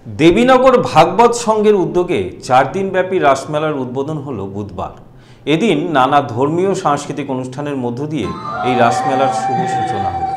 দেবীনগর ভাগবত সংঘের উদ্যোগে 4 দিনব্যাপী রাসমেলার উদ্বোধন হলো বুধবার। এদিন নানা ধর্মীয় সাংস্কৃতিক অনুষ্ঠানের মধ্য দিয়ে এই রাসমেলার শুভ সূচনা হলো।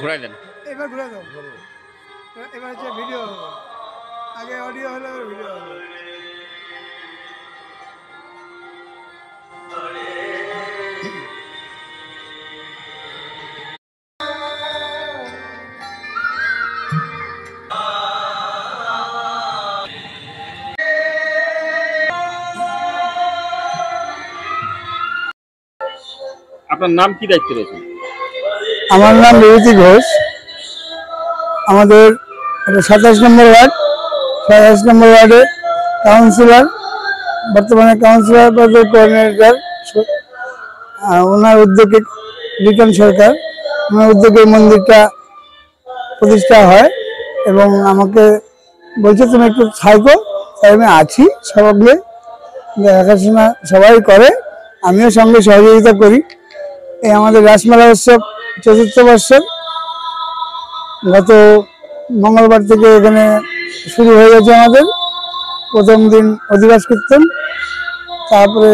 ঘুরাই দেন, এবার ঘুরে দাও। এবার হচ্ছে ভিডিও হলো, আগে অডিও হলো, ভিডিও হলো। আপনার নাম কি, দায়িত্ব রয়েছে? আমার নাম বিভূতি ঘোষ। আমাদের 27 নম্বর ওয়ার্ড, 27 নম্বর ওয়ার্ডে কাউন্সিলর, বর্তমানে কাউন্সিলর পদে কোঅর্ডিনেটর, ওনার উদ্যোগে রিটার্ন সরকার, ওনার উদ্যোগে মন্দিরটা প্রতিষ্ঠা হয় এবং আমাকে বলছে তুমি একটু থাকো, তাই আমি আছি। সবাই দেখাশোনা সবাই করে, আমিও সঙ্গে সহযোগিতা করি। এই আমাদের রাসমেলা উৎসব 4th বর্ষের গত মঙ্গলবার থেকে এখানে শুরু হয়ে গেছে। আমাদের প্রথম দিন অধিবাস কীর্তন, তারপরে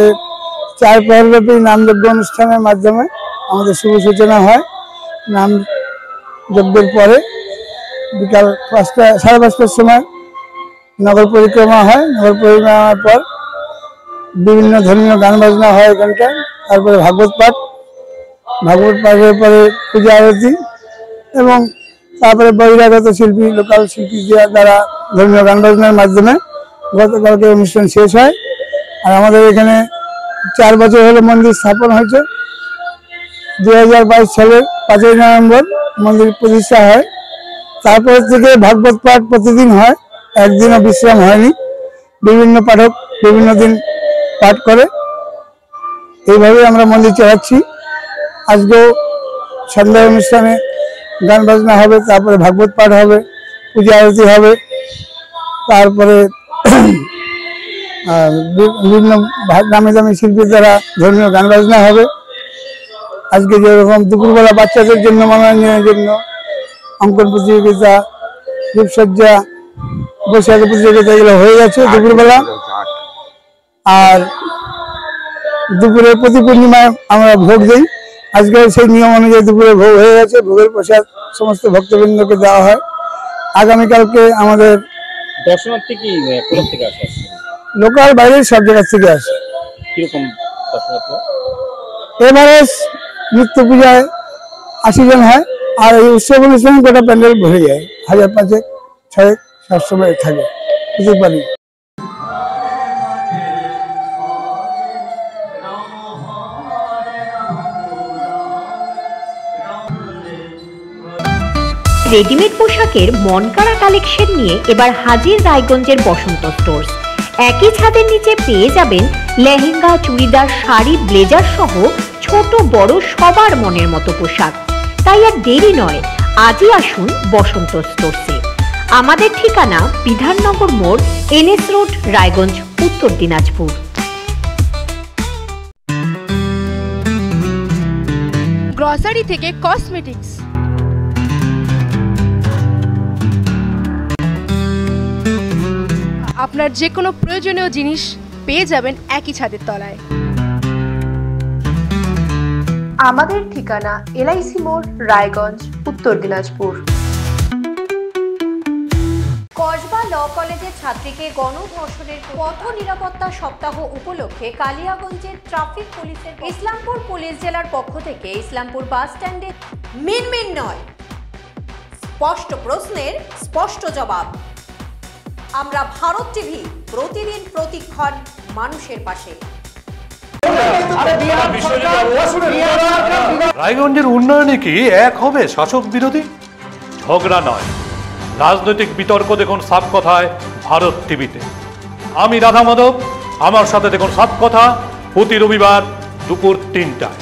4 প্রহরব্যাপী নামযজ্ঞ অনুষ্ঠানের মাধ্যমে আমাদের শুভ সূচনা হয়। নাম যজ্ঞের পরে বিকাল 5:30টার সময় নগর পরিক্রমা হয়। নগর পরিক্রমার পর বিভিন্ন ধর্মীয় গান বাজনা হয় এখানটায়। তারপরে ভাগবত পাঠের পরে পূজা আরতি এবং তারপরে বহিরাগত শিল্পী, লোকাল শিল্পী দ্বারা ধর্মীয় গান বাজনার মাধ্যমে গতকালকে অনুষ্ঠান শেষ হয়। আর আমাদের এখানে 4 বছর হলো মন্দির স্থাপন হয়েছে। 2022 সালের 5ই নভেম্বর মন্দির প্রতিষ্ঠা হয়। তারপর থেকে ভাগবত পাঠ প্রতিদিন হয়, একদিনও বিশ্রাম হয়নি। বিভিন্ন পাঠক বিভিন্ন দিন পাঠ করে, এইভাবে আমরা মন্দির চালাচ্ছি। আজকেও সন্ধ্যা অনুষ্ঠানে গান বাজনা হবে, তারপরে ভাগবত পাঠ হবে, পূজা আরতি হবে, তারপরে বিভিন্ন নামি দামি শিল্পীর দ্বারা ধর্মীয় গান বাজনা হবে। আজকে যেরকম দুপুরবেলা বাচ্চাদের জন্য মনোরঞ্জনের জন্য অঙ্কন প্রতিযোগিতা, রূপসজ্জা, বৈশাখী প্রতিযোগিতা এগুলো হয়ে গেছে দুপুরবেলা। আর দুপুরে প্রতি পূর্ণিমায় আমরা ভোগ দিই। আজকে সেই নিয়ম অনুযায়ী দুপুরে ভোগ হয়ে গেছে। ভোগের প্রসাদ সমস্ত ভক্তবৃন্দকে দেওয়া হয়। আগামীকালকে আমাদের দর্শনার্থী কি কোথা থেকে আসে? লোকাল বাইরের সব জায়গা থেকে আসে। কিরকম দর্শনার্থী? এবারে নিত্য পূজায় 80 জন হয়, আর এই উৎসব অনুষ্ঠানে গোটা প্যান্ডেল ভরে যায়। 1000-500 সবসময় থাকে, বুঝতে পারি। রেডিমেড পোশাকের মনকাড়া কালেকশন নিয়ে এবার হাজির রায়গঞ্জের বসন্ত স্টোর্স। একই ছাদের নিচে পেয়ে যাবেন লেহেঙ্গা, চুড়িদার, শাড়ি, ব্লেজার সহ ছোট বড় সবার মনের মতো পোশাক। তাই আর দেরি নয়, আজই আসুন বসন্ত স্টোর্সে। আমাদের ঠিকানা বিধাননগর মোড়, NS রোড, রায়গঞ্জ, উত্তর দিনাজপুর। গ্রসারি থেকে কসমেটিক্স, আপনার যে কোনো প্রয়োজনীয় জিনিস পেয়ে যাবেন একই ছাদের তলায়। আমাদের ঠিকানা এলআইসি মোড়, রায়গঞ্জ, উত্তর দিনাজপুর। কসবা ল কলেজের ছাত্রীকে গণধর্ষণের পথ নিরাপত্তা সপ্তাহ উপলক্ষে কালিয়াগঞ্জের ট্রাফিক পুলিশের ইসলামপুর পুলিশ জেলার পক্ষ থেকে ইসলামপুর বাস স্ট্যান্ডে মিনমিন নয়, স্পষ্ট প্রশ্নের স্পষ্ট জবাব। আমরা ভারত টিভি, প্রতিদিন প্রতিক্ষণ মানুষের পাশে। রায়গঞ্জের উন্নয়নে কি এক হবে শাসক বিরোধী? ঝগড়া নয়, রাজনৈতিক বিতর্ক দেখুন সাফ কথায় ভারত টিভিতে। আমি রাধা মাধব, আমার সাথে দেখুন সাফ কথা প্রতি রবিবার দুপুর ৩টায়।